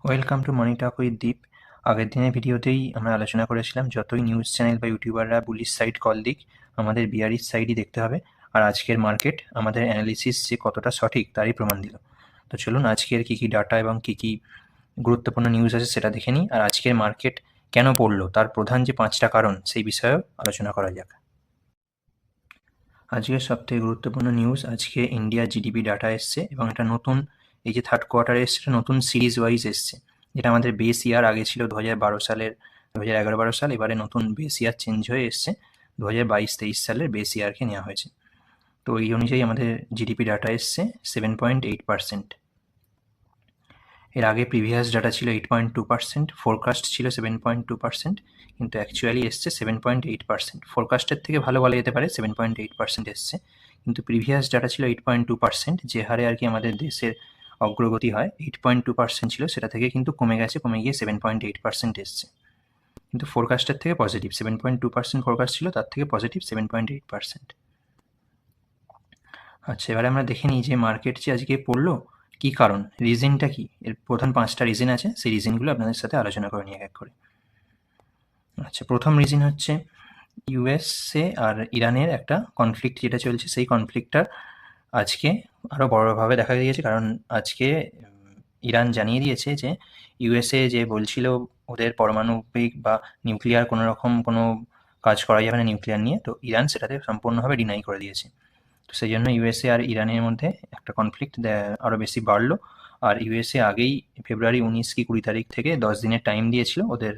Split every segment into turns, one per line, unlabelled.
Welcome to money talk with Deep. আগের দিনের ভিডিওতেই আমরা আলোচনা করেছিলাম যতই নিউজ চ্যানেল বা ইউটিউবাররা বুলিশ সাইড কল দিক, আমাদের বিয়ারিশ সাইডই দেখতে হবে। আর আজকের মার্কেট আমাদের অ্যানালিসিস যে কতটা সঠিক তারই প্রমাণ দিল। তো চলুন আজকের কী কী ডাটা এবং কী কী গুরুত্বপূর্ণ নিউজ আছে সেটা দেখে নিই, আর আজকের মার্কেট কেন পড়লো তার প্রধান যে 5টা কারণ সেই বিষয়েও আলোচনা করা যাক। আজকের সবথেকে গুরুত্বপূর্ণ নিউজ, আজকে ইন্ডিয়ার জিডিপি ডাটা এসছে এবং এটা নতুন, এই যে থার্ড কোয়ার্টারে এসছে এটা নতুন সিরিজ ওয়াইজ এসছে। এটা আমাদের বেস ইয়ার আগে ছিল 2012 সালের 2011-12 সাল, এবারে নতুন বেস ইয়ার চেঞ্জ হয়ে এসছে 2022-23 সালের বেস ইয়ারকে নেওয়া হয়েছে। তো এই অনুযায়ী আমাদের জিডিপি ডাটা এসছে 7.8%। এর আগে প্রিভিয়াস ডাটা ছিল 8.2%, ফোরকাস্ট ছিল 7.2%, কিন্তু অ্যাকচুয়ালি এসছে 7.8%। ফোরকাস্টের থেকে ভালো বলা যেতে পারে, 7.8% এসছে, কিন্তু প্রিভিয়াস ডাটা ছিল 8.2%, যে হারে আর কি আমাদের দেশের অগ্রগতি হয় 8.2% ছিল, সেটা থেকে কিন্তু কমে গেছে, কমে গিয়ে 7.8% এসছে। কিন্তু ফোরকাস্টের থেকে পজিটিভ, 7.2% ফোরকাস্ট ছিল, তার থেকে পজিটিভ 7.8%। আচ্ছা, এবারে আমরা দেখে নিই যে মার্কেট যে আজকে পড়লো কী কারণ, রিজনটা কি। এর প্রধান 5টা রিজন আছে, সেই রিজনগুলো আপনাদের সাথে আলোচনা করে নিই এক এক করে। আচ্ছা, প্রথম রিজন হচ্ছে ইউএসএ আর ইরানের একটা কনফ্লিক্ট যেটা চলছে, সেই কনফ্লিক্টটা আজকে আরও বড়োভাবে দেখা দিয়েছে। কারণ আজকে ইরান জানিয়ে দিয়েছে যে ইউএসএ যে বলছিল ওদের পারমাণবিক বা নিউক্লিয়ার কোনো রকম কোনো কাজ করা যাবে না নিউক্লিয়ার নিয়ে, তো ইরান সেটাতে সম্পূর্ণভাবে ডিনাই করে দিয়েছে। তো সেই জন্য ইউএসএ আর ইরানের মধ্যে একটা কনফ্লিক্ট আরও বেশি বাড়লো। আর ইউএসএ আগেই ফেব্রুয়ারি 19 কি 20 তারিখ থেকে 10 দিনের টাইম দিয়েছিল ওদের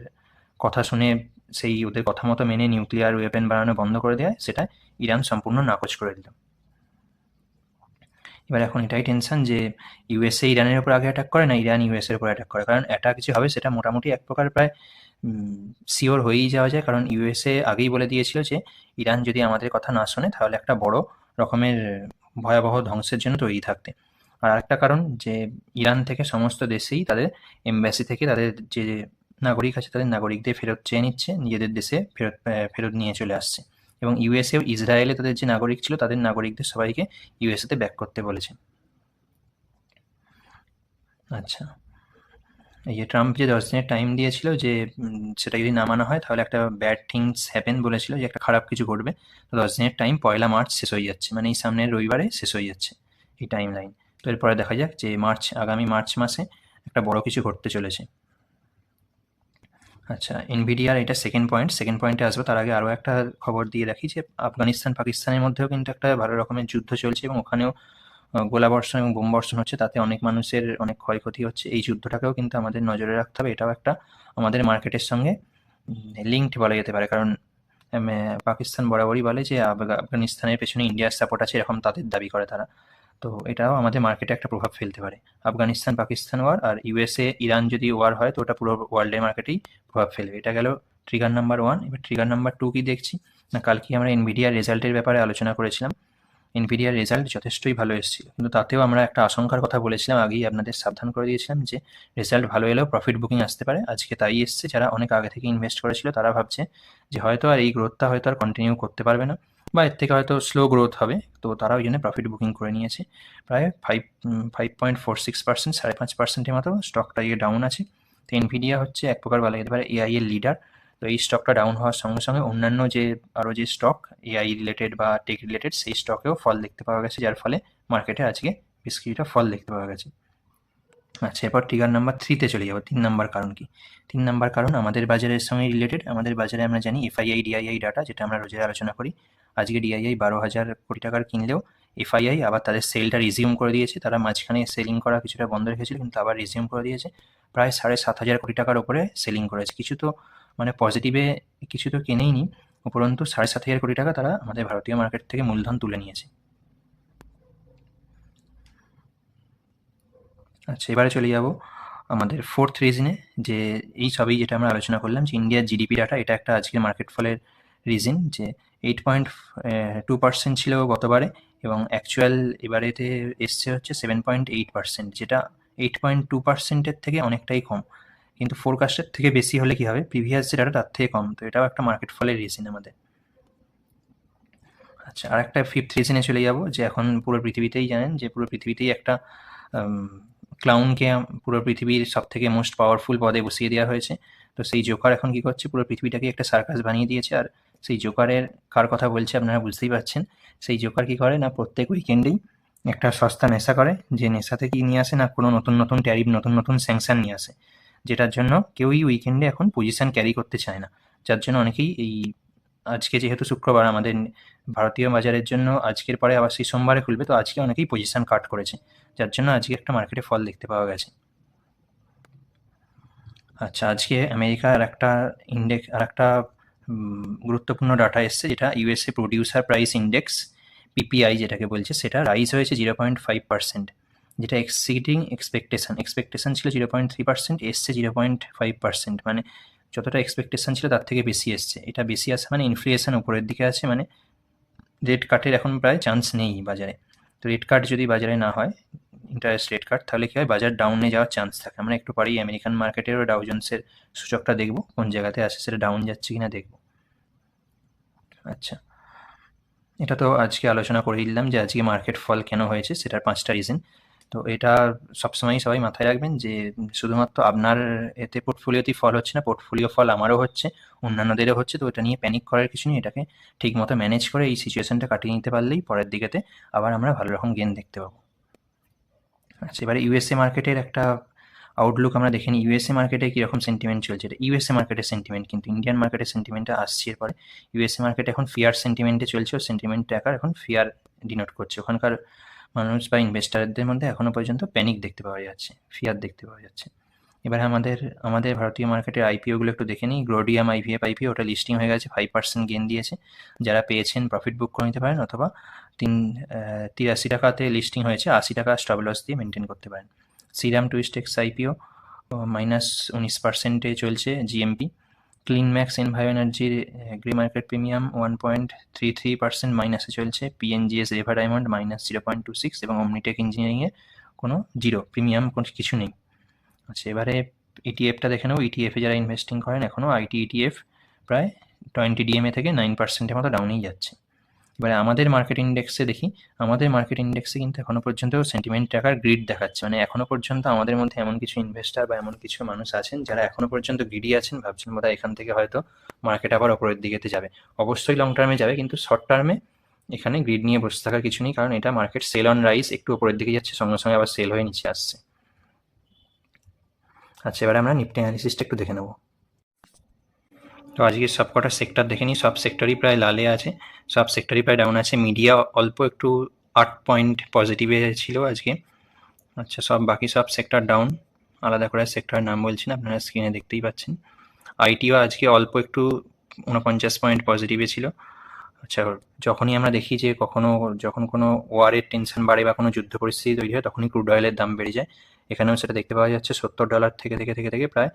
কথা শুনে, সেই ওদের কথা মতো মেনে নিউক্লিয়ার ওয়েপেন বানানো বন্ধ করে দেয়, সেটা ইরান সম্পূর্ণ নাকচ করে দিল। এবার এখন এটাই টেনশন যে ইউএসএ ইরানের উপর আগে অ্যাটাক করে না ইরান ইউএসএর উপর অ্যাটাক করে, কারণ অ্যাটাক যে হবে সেটা মোটামুটি এক প্রকার প্রায় শিওর হয়েই যাওয়া যায়। কারণ ইউএসএ আগেই বলে দিয়েছিল যে ইরান যদি আমাদের কথা না শোনে তাহলে একটা বড় রকমের ভয়াবহ ধ্বংসের জন্য তৈরি থাকতে। আর আরেকটা কারণ যে ইরান থেকে সমস্ত দেশেই তাদের এমবাসি থেকে তাদের যে নাগরিক আছে তাদের নাগরিকদের ফেরত চেয়ে নিচ্ছে, নিজেদের দেশে ফেরত নিয়ে চলে আসছে। এবং ইউএসএও ইসরায়েলে তাদের যে নাগরিক ছিল তাদের নাগরিকদের সবাইকে ইউএসএতে ব্যাক করতে বলেছে। আচ্ছা, এই যে ট্রাম্প যে 10 দিনের টাইম দিয়েছিল যে সেটা যদি না মানা হয় তাহলে একটা ব্যাড থিংস হ্যাপেন বলেছিল, যে একটা খারাপ কিছু ঘটবে। তো 10 দিনের টাইম 1 মার্চ শেষ হয়ে যাচ্ছে, মানে এই সামনের রবিবারে শেষ হয়ে যাচ্ছে এই টাইম লাইন। তো এরপরে দেখা যাক যে আগামী মার্চ মাসে একটা বড় কিছু ঘটতে চলেছে। আচ্ছা, এনভিডিআর এটা সেকেন্ড পয়েন্টে আসবো, তার আগে আরও একটা খবর দিয়ে রাখি যে আফগানিস্তান পাকিস্তানের মধ্যেও কিন্তু একটা ভালো রকমের যুদ্ধ চলছে এবং ওখানেও গোলাবর্ষণ এবং বোম বর্ষণ হচ্ছে, তাতে অনেক মানুষের অনেক ক্ষয়ক্ষতি হচ্ছে। এই যুদ্ধটাকেও কিন্তু আমাদের নজরে রাখতে হবে, এটাও একটা আমাদের মার্কেটের সঙ্গে লিঙ্কড বলা যেতে পারে। কারণ পাকিস্তান বরাবরই বলে যে আফগানিস্তানের পেছনে ইন্ডিয়ার সাপোর্ট আছে, এরকম তাদের দাবি করে তারা। তো এটাও আমাদের মার্কেটে একটা প্রভাব ফেলতে পারে। আফগানিস্তান পাকিস্তান ওয়ার আর ইউএসএ ইরান যদি ওয়ার হয় তো ওটা পুরো ওয়ার্ল্ডের মার্কেটেই প্রভাব ফেলবে। এটা গেল ট্রিগার নাম্বার 1। এবার ট্রিগার নাম্বার 2 কি দেখছি না, কালকে আমরা এনভিডিআর রেজাল্টের ব্যাপারে আলোচনা করেছিলাম। এনভিডিআর রেজাল্ট যথেষ্টই ভালো এসেছিল, কিন্তু তাতেও আমরা একটা আশঙ্কার কথা বলেছিলাম, আগেই আপনাদের সাবধান করে দিয়েছিলাম যে রেজাল্ট ভালো এলেও প্রফিট বুকিং আসতে পারে। আজকে তাই এসছে, যারা অনেক আগে থেকে ইনভেস্ট করেছিল তারা ভাবছে যে হয়তো আর এই গ্রোথটা হয়তো আর কন্টিনিউ করতে পারবে না, বা এর থেকে হয়তো স্লো গ্রোথ হবে, তো তারা ওই জন্য প্রফিট বুকিং করে নিয়েছে। প্রায় 5.46%, 5.5%-এর মতো স্টকটা ইয়ে ডাউন আছে। তো এনভিডিয়া হচ্ছে এক প্রকার বলা যেতে পারে এআই এর লিডার। তো এই স্টকটা ডাউন হওয়ার সঙ্গে সঙ্গে অন্যান্য যে আরও যে স্টক এআই রিলেটেড বা টেক রিলেটেড সেই স্টকেও ফল দেখতে পাওয়া গেছে, যার ফলে মার্কেটে আজকে বেশ কিছুটা ফল দেখতে পাওয়া গেছে। আচ্ছা, এরপর ট্রিগার নাম্বার 3-তে চলে যাবো। 3 নাম্বার কারণ কি? 3 নাম্বার কারণ আমাদের বাজারের সঙ্গে রিলেটেড। আমাদের বাজারে আমরা জানি এফআইআই ডিআইআই ডাটা, যেটা আমরা রোজই আলোচনা করি। আজকে ডিআইআই 12,000 কোটি টাকার কিনলেও এফআইআই আবার তাদের সেলটা রিজিউম করে দিয়েছে। তারা মাঝখানে সেলিং করা কিছুটা বন্ধ রেখেছিল, কিন্তু আবার রিজিউম করে দিয়েছে। প্রায় 7,500 কোটি টাকার ওপরে সেলিং করেছে। কিছু তো মানে পজিটিভে কিছু তো কেনেই নি, উপরন্তু 7,500 কোটি টাকা তারা আমাদের ভারতীয় মার্কেট থেকে মূলধন তুলে নিয়েছে। আচ্ছা, এবারে চলে যাব আমাদের ফোর্থ রিজনে, যে এই সবই যেটা আমরা আলোচনা করলাম যে ইন্ডিয়ার জিডিপি ডাটা, এটা একটা আজকের মার্কেট ফলের রিজন, যে 8.2% ছিল গতবারে এবং অ্যাকচুয়াল এবারেতে এসছে হচ্ছে 7.8%, যেটা 8.2%-এর থেকে অনেকটাই কম, কিন্তু ফোরকাস্টের থেকে বেশি হলে কি হবে, প্রিভিয়াস যে ডাটা তার থেকে কম। তো এটাও একটা মার্কেট ফলের রিজন আমাদের। আচ্ছা, আর একটা ফিফথ রিজনে চলে যাব, যে এখন পুরো পৃথিবীতেই জানেন যে পুরো পৃথিবীতেই একটা ক্লাউনকে পুরো পৃথিবীর সব থেকে মোস্ট পাওয়ারফুল পদে বসিয়ে দেওয়া হয়েছে। তো সেই জোকার এখন কি করছে, পুরো পৃথিবীটাকে একটা সার্কাস বানিয়ে দিয়েছে। আর সেই জোকারের কার কথা বলছে আপনারা বুঝতেই পারছেন। সেই জোকার কি করে না, প্রত্যেক উইকেন্ডেই একটা সস্তা নেশা করে, যে নেশাতে কি নিয়ে আসে না, কোনো নতুন নতুন ট্যারিফ, নতুন নতুন স্যাংশন নিয়ে আসে, যেটার জন্য কেউই উইকেন্ডে এখন পজিশন ক্যারি করতে চায় না। যার জন্য অনেকেই এই, আজকে যেহেতু শুক্রবার আমাদের ভারতীয় বাজারের জন্য আজকের পরে আবার সেই সোমবারে খুলবে, তো আজকে অনেকেই পজিশন কাট করেছে, যার জন্য আজকে একটা মার্কেটে ফল দেখতে পাওয়া গেছে। আচ্ছা, আজকে আমেরিকার একটা ইন্ডেক্স, আর একটা গুরুত্বপূর্ণ ডাটা এসছে, যেটা USA producer price index, PPI যেটাকে বলছে, সেটা রাইজ হয়েছে 0.5%, যেটা এক্সিডিং এক্সপেকটেশন। এক্সপেকটেশন ছিল 0.3%, এসছে 0.5%, মানে যতটা এক্সপেকটেশন ছিল তার থেকে বেশি এসছে। এটা বেশি আসে মানে ইনফ্লেশন উপরের দিকে আছে, মানে রেট কাটের এখন প্রায় চান্স নেই বাজারে। তো রেট কাট যদি বাজারে না হয়, ইন্টারেস্ট রেট কাট, তাহলে কি হয়, বাজার ডাউনে যাওয়ার চান্স থাকে। আমরা একটু পরেই আমেরিকান মার্কেটেরও ডাউ জোন্সের সূচকটা দেখবো কোন জায়গাতে আছে, সেটা ডাউন যাচ্ছে কিনা দেখবো। আচ্ছা, এটা তো আজকে আলোচনা করে দিলাম যে আজকে মার্কেট ফল কেন হয়েছে, সেটার 5টা রিজন। তো এটা সবসময়ই সবাই মাথায় রাখবেন যে শুধুমাত্র আপনার এতে পোর্টফোলিওতেই ফল হচ্ছে না, পোর্টফোলিও ফল আমারও হচ্ছে, অন্যান্যদেরও হচ্ছে। তো এটা নিয়ে প্যানিক করার কিছু নেই, এটাকে ঠিক মতো ম্যানেজ করে এই সিচুয়েশনটা কাটিয়ে নিতে পারলেই পরের দিকেতে আবার আমরা ভালো রকম গেন দেখতে পাবো। আচ্ছা, এবারে ইউএসএ মার্কেটের একটা আউটলুক আমরা দেখে নিই। ইউএসএ মার্কেটে কীরকম সেন্টিমেন্ট চলছে, এটা ইউএসএ মার্কেটের সেন্টিমেন্ট, কিন্তু ইন্ডিয়ান মার্কেটের সেন্টিমেন্টটা আসছে এরপরে। ইউএসএ মার্কেট এখন ফিয়ার সেন্টিমেন্টে চলছে, ও সেন্টিমেন্ট ট্র্যাকার এখন ফিয়ার ডিনোট করছে। ওখানকার মানুষ বা ইনভেস্টারদের মধ্যে এখনও পর্যন্ত প্যানিক দেখতে পাওয়া যাচ্ছে, ফিয়ার দেখতে পাওয়া যাচ্ছে। এবার আমাদের আমাদের ভারতীয় মার্কেটের আইপিওগুলো একটু দেখে নিই। গ্লোডিয়াম আইভিএফ আইপিও, ওটা লিস্টিং হয়ে গেছে, 5% গেন দিয়েছে। যারা পেয়েছেন প্রফিট বুক করে নিতে পারেন, অথবা 83 টাকাতে লিস্টিং হয়েছে, 80 টাকা স্টপ লস দিয়ে মেনটেন করতে পারেন। সিরাম টুইস্টেক্স আইপিও -19%-এ চলছে জিএমপি। ক্লিন ম্যাক্স এনভায়ো এনার্জির এগ্রি মার্কেট প্রিমিয়াম 1.33% মাইনাসে চলছে। পিএনজিএস রেভা ডায়মন্ড -0.26, এবং অমনিটেক ইঞ্জিনিয়ারিংয়ে কোনো জিরো প্রিমিয়াম, কোনো কিছু নেই। আচ্ছা, এবারে ইটিএফটা দেখে নেব। ইটিএফে যারা ইনভেস্টিং করেন, এখনও আইটি ইটিএফ প্রায় 20 ডিএমএ থেকে 9%-এর মতো ডাউনেই যাচ্ছে। এবারে আমাদের মার্কেট ইন্ডেক্সে দেখি। আমাদের মার্কেট ইন্ডেক্সে কিন্তু এখনো পর্যন্ত সেন্টিমেন্ট ট্র্যাকার গ্রিড দেখাচ্ছে, মানে এখনো পর্যন্ত আমাদের মধ্যে এমন কিছু ইনভেস্টার বা এমন কিছু মানুষ আছেন যারা এখনো পর্যন্ত গ্রিডি আছেন, ভাবছেন বোধহয় এখান থেকে হয়তো মার্কেট আবার ওপরের দিকেতে যাবে। অবশ্যই লং টার্মে যাবে, কিন্তু শর্ট টার্মে এখানে গ্রিড নিয়ে বসে থাকার কিছু নেই, কারণ এটা মার্কেট সেল অন রাইজ, একটু ওপরের দিকে যাচ্ছে, সঙ্গে সঙ্গে আবার সেল হয়ে নিচে আসছে। আচ্ছা, এবারে আমরা নিফটি অ্যানালিসিসটা একটু দেখে নেব। তো আজকে সবকটা সেক্টর দেখে নিই। সব সেক্টরই প্রায় লালে আছে, সব সেক্টরই প্রায় ডাউন আছে। মিডিয়া অল্প একটু 8 পয়েন্ট পজিটিভে ছিল আজকে। আচ্ছা, বাকি সব সেক্টর ডাউন। আলাদা করে সেক্টরের নাম বলছি না, আপনারা স্ক্রিনে দেখতেই পাচ্ছেন। আইটিও আজকে অল্প একটু 49 পয়েন্ট পজিটিভে ছিল। আচ্ছা, যখনই আমরা দেখি যে যখন কোনো ওয়ারের টেনশন বাড়ে বা কোনো যুদ্ধ পরিস্থিতি তৈরি হয়, তখনই ক্রুড অয়েলের দাম বেড়ে যায়। এখানেও সেটা দেখতে পাওয়া যাচ্ছে। $70 থেকে প্রায়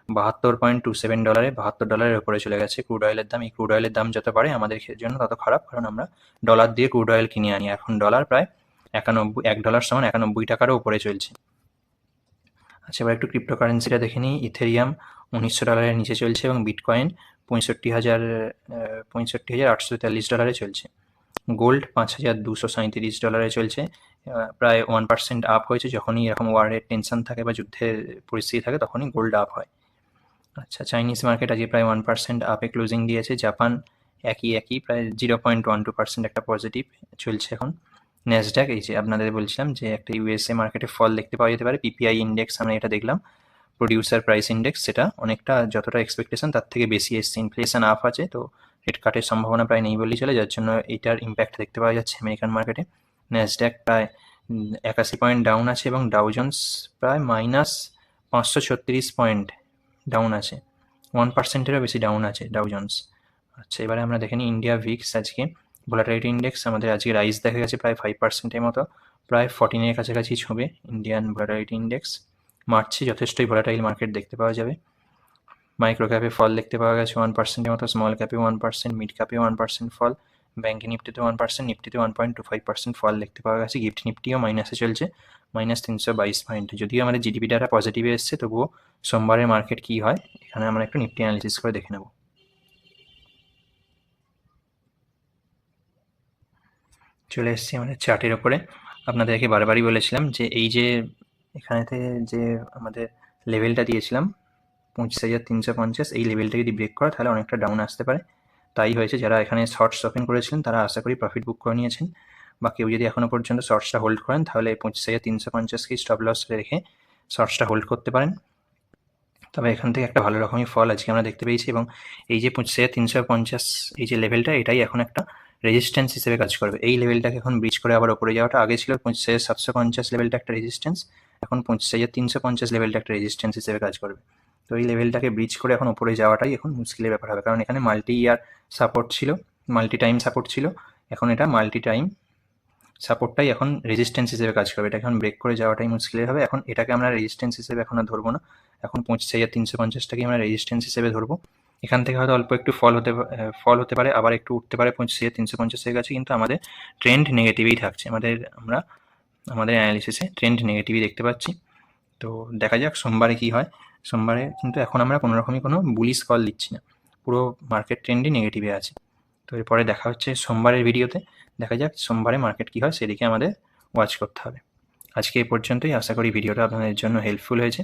$72.27, $72 উপরে চলে গেছে ক্রুড অয়েলের দাম। এই ক্রুড অয়েলের দাম যত বাড়ে আমাদের জন্য তত খারাপ, কারণ আমরা ডলার দিয়ে ক্রুড অয়েল কিনে আনি। এখন ডলার প্রায় $1 সমান 91 টাকারও উপরে চলছে। আচ্ছা, এবার একটু ক্রিপ্টোকারেন্সিটা দেখে নিই। ইথেরিয়াম $19 নিচে চলছে, এবং বিটকয়েন 65,843 চলছে। গোল্ড $5,237 চলছে, প্রায় 1% আপ হয়েছে। যখনই এরকম ওয়ারের টেনশন থাকে বা যুদ্ধের পরিস্থিতি থাকে, তখনই গোল্ড আপ হয়। আচ্ছা, চাইনিজ মার্কেট আজকে প্রায় 1% আপে ক্লোজিং দিয়েছে। জাপান একই প্রায় 0.12% একটা পজিটিভ চলছে এখন। ন্যাসড্যাক, এই যে আপনাদের বলছিলাম যে একটা ইউএসএ মার্কেটে ফল দেখতে পাওয়া যেতে পারে। পিপিআই ইন্ডেক্স আমরা এটা দেখলাম, প্রডিউসার প্রাইস ইন্ডেক্স, সেটা অনেকটা যতটা এক্সপেকটেশন তার থেকে বেশি এসছে। ইনফ্লেশন আপ আছে, তো রেট কাটের সম্ভাবনা প্রায় নেই বললেই চলে, যার জন্য এইটার ইম্প্যাক্ট দেখতে পাওয়া যাচ্ছে আমেরিকান মার্কেটে। ন্যাসড্যাক প্রায় 81 পয়েন্ট ডাউন আছে, এবং ডাউ জোন্স প্রায় -536 পয়েন্ট ডাউন আছে। 1%-এরও বেশি ডাউন আছে ডাউ জোন্স। আচ্ছা, এবারে আমরা দেখে নিই ইন্ডিয়া ভিক্স। আজকে ভোলাটাইলিটি ইন্ডেক্স আমাদের আজকে রাইজ দেখা গেছে প্রায় 5%-এর মতো, প্রায় 14-এর কাছাকাছি ছুঁবে ইন্ডিয়ান ভোলাটাইলিটি ইন্ডেক্স। মার্চে যথেষ্টই ভোলাটাইল মার্কেট দেখতে পাওয়া যাবে। মাইক্রো ক্যাপে ফল দেখতে পাওয়া গেছে 1%-এর মতো, স্মল ক্যাপে 1%, মিড ক্যাপে 1% ফল, ব্যাঙ্ক নিফটিতে 1%, নিফটিতে 1.25% ফল দেখতে পাওয়া গেছে। গিফট নিফটিও মাইনাসে চলছে, -322 পয়েন্ট। যদিও আমাদের জিডিপি ডাটা পজিটিভে এসছে, তবুও সোমবারের মার্কেট কী হয় এখানে আমরা একটু নিফটি অ্যানালিসিস করে দেখে নেব। চলে এসেছি আমাদের চার্টের ওপরে। আপনাদেরকে বারবারই বলেছিলাম যে এই যে এখানেতে যে আমাদের লেভেলটা দিয়েছিলাম 25,350, এই লেভেলটা যদি ব্রেক করে তাহলে অনেকটা ডাউন আসতে পারে। তাই হয়েছে, যারা এখানে শর্টস ওপেন করেছিলেন তারা আশা করি প্রফিট বুক করে নিয়েছেন, বা কেউ যদি এখনো পর্যন্ত শর্টসটা হোল্ড করেন তাহলে 25,350কেই স্টপ লস রেখে শর্টসটা হোল্ড করতে পারেন। তবে এখান থেকে একটা ভালো রকমই ফল আজকে আমরা দেখতে পেয়েছি, এবং এই যে 25,350 এই যে লেভেলটা, এটাই এখন একটা রেজিস্ট্যান্স হিসেবে কাজ করবে। এই লেভেলটাকে এখন ব্রিজ করে আবার ওপরে যাওয়াটা, আগে ছিল 25,750 লেভেলটা একটা রেজিস্ট্যান্স, এখন 25,350 লেভেলটা একটা রেজিস্ট্যান্স হিসেবে কাজ করবে। তো এই লেভেলটাকে ব্রিজ করে এখন ওপরে যাওয়াটাই এখন মুশকিলের ব্যাপার হবে, কারণ এখানে মাল্টি ইয়ার সাপোর্ট ছিল, মাল্টি টাইম সাপোর্ট ছিল, এখন এটা মাল্টি টাইম সাপোর্টটাই এখন রেজিস্ট্যান্স হিসেবে কাজ করবে। এটা এখন ব্রেক করে যাওয়াটাই মুশকিলের হবে। এখন এটাকে আমরা রেজিস্ট্যান্স হিসেবে এখন আর ধরবো না, এখন 25,350টাকে আমরা রেজিস্ট্যান্স হিসেবে ধরবো। এখান থেকে হয়তো অল্প একটু ফল হতে পারে, আবার একটু উঠতে পারে 25,350-এর কাছে, কিন্তু আমাদের ট্রেন্ড নেগেটিভই থাকছে। আমরা আমাদের অ্যানালিসিসে ট্রেন্ড নেগেটিভই দেখতে পাচ্ছি। তো দেখা যাক সোমবারে কি হয়। সোমবারে কিন্তু এখন আমরা কোনো রকমই কোনো বুলিশ কল দিচ্ছি না, পুরো মার্কেট ট্রেন্ডই নেগেটিভে আছে। তো এরপরে দেখা হচ্ছে সোমবারের ভিডিওতে। দেখা যাক সোমবারে মার্কেট কী হয়, সেদিকে আমাদের ওয়াচ করতে হবে। আজকে এই পর্যন্তই। আশা করি ভিডিওটা আপনাদের জন্য হেল্পফুল হয়েছে।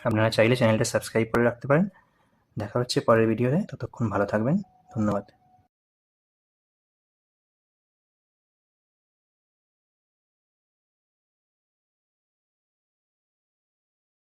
আপনারা চাইলে চ্যানেলটা সাবস্ক্রাইব করে রাখতে পারেন। দেখা হচ্ছে পরের ভিডিওতে, ততক্ষণ ভালো থাকবেন। ধন্যবাদ।